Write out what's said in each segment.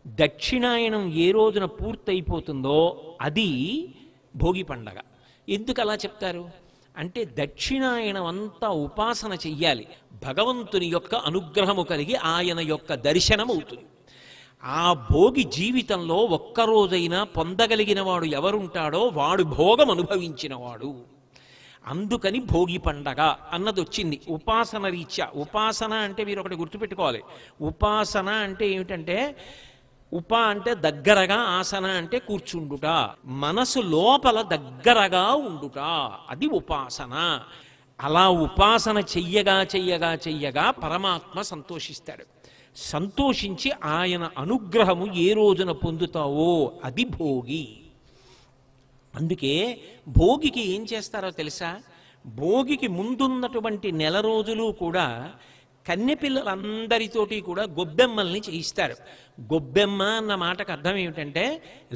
దక్షిణాయనం ఏ రోజున పూర్తయిపోతుందో అది భోగి పండగ. ఎందుకు అలా చెప్తారు అంటే దక్షిణాయనం అంతా ఉపాసన చెయ్యాలి, భగవంతుని యొక్క అనుగ్రహము కలిగి ఆయన యొక్క దర్శనం అవుతుంది. ఆ భోగి జీవితంలో ఒక్కరోజైనా పొందగలిగిన వాడు ఎవరుంటాడో వాడు భోగం అనుభవించినవాడు. అందుకని భోగి పండగ అన్నది వచ్చింది ఉపాసన రీత్యా. ఉపాసన అంటే మీరు ఒకటి గుర్తుపెట్టుకోవాలి, ఉపాసన అంటే ఏమిటంటే ఉప అంటే దగ్గరగా, ఆసన అంటే కూర్చుండుట, మనసు లోపల దగ్గరగా ఉండుట, అది ఉపాసన. అలా ఉపాసన చెయ్యగా చెయ్యగా చెయ్యగా పరమాత్మ సంతోషిస్తాడు. సంతోషించి ఆయన అనుగ్రహము ఏ రోజున పొందుతావో అది భోగి. అందుకే భోగికి ఏం చేస్తారో తెలుసా? భోగికి ముందున్నటువంటి నెల రోజులు కూడా కన్నెపిల్లలందరితోటి కూడా గొబ్బెమ్మల్ని చేయిస్తారు. గొబ్బెమ్మ అన్న మాటకు అర్థం ఏమిటంటే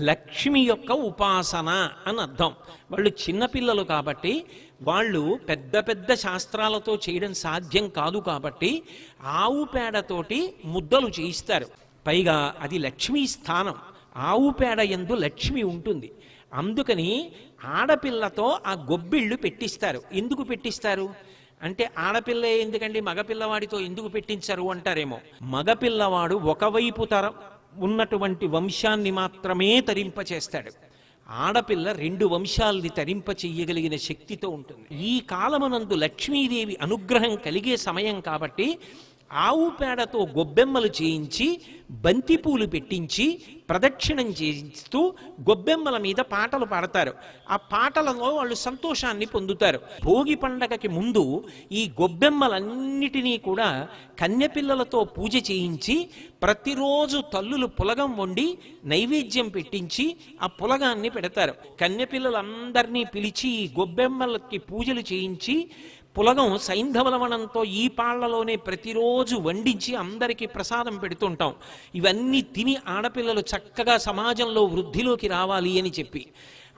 లక్ష్మి యొక్క ఉపాసన అని అర్థం. వాళ్ళు చిన్నపిల్లలు కాబట్టి వాళ్ళు పెద్ద పెద్ద శాస్త్రాలతో చేయడం సాధ్యం కాదు కాబట్టి ఆవు పేడతోటి ముద్దలు చేయిస్తారు. పైగా అది లక్ష్మీ స్థానం, ఆవు పేడ యందు లక్ష్మి ఉంటుంది. అందుకని ఆడపిల్లతో ఆ గొబ్బిళ్ళు పెట్టిస్తారు. ఎందుకు పెట్టిస్తారు అంటే ఆడపిల్ల ఎందుకండి మగపిల్లవాడితో ఎందుకు పెట్టించరు అంటారేమో. మగపిల్లవాడు ఒకవైపు ఉన్నటువంటి వంశాన్ని మాత్రమే తరింపచేస్తాడు, ఆడపిల్ల రెండు వంశాలని తరింప చెయ్యగలిగిన శక్తితో ఉంటుంది. ఈ కాలమునందు లక్ష్మీదేవి అనుగ్రహం కలిగే సమయం కాబట్టి ఆవు పేడతో గొబ్బెమ్మలు చేయించి బంతిపూలు పెట్టించి ప్రదక్షిణం చేయిస్తూ గొబ్బెమ్మల మీద పాటలు పాడతారు. ఆ పాటలలో వాళ్ళు సంతోషాన్ని పొందుతారు. భోగి పండగకి ముందు ఈ గొబ్బెమ్మలన్నిటినీ కూడా కన్యపిల్లలతో పూజ చేయించి ప్రతిరోజు తల్లులు పులగం వండి నైవేద్యం పెట్టించి ఆ పులగాన్ని పెడతారు. కన్యపిల్లలందరినీ పిలిచి ఈ గొబ్బెమ్మలకి పూజలు చేయించి పులగం సైంధవలవనంతో ఈ పాళ్లలోనే ప్రతిరోజు వండించి అందరికీ ప్రసాదం పెడుతుంటాం. ఇవన్నీ తిని ఆడపిల్లలు చక్కగా సమాజంలో వృద్ధిలోకి రావాలి అని చెప్పి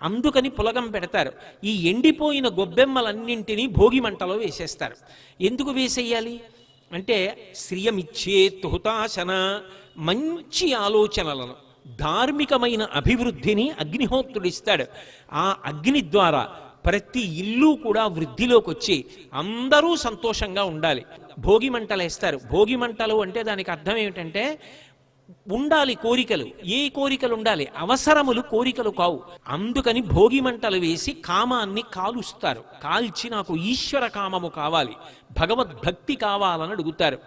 అందుకని పులగం పెడతారు. ఈ ఎండిపోయిన గొబ్బెమ్మలన్నింటినీ భోగి మంటలో వేసేస్తారు. ఎందుకు వేసేయాలి అంటే శ్రియమిచ్చేత్ హుతాశన, మంచి ఆలోచనలను, ధార్మికమైన అభివృద్ధిని అగ్నిహోత్రుడిస్తాడు. ఆ అగ్ని ద్వారా ప్రతి ఇల్లు కూడా వృద్ధిలోకి వచ్చి అందరూ సంతోషంగా ఉండాలి. భోగి మంటలు వేస్తారు. భోగి మంటలు అంటే దానికి అర్థం ఏమిటంటే ఉండాలి కోరికలు. ఏ కోరికలు ఉండాలి? అవసరములు కోరికలు కావు. అందుకని భోగి మంటలు వేసి కామాన్ని కాలుస్తారు. కాల్చి నాకు ఈశ్వర కామము కావాలి, భగవద్భక్తి కావాలని అడుగుతారు.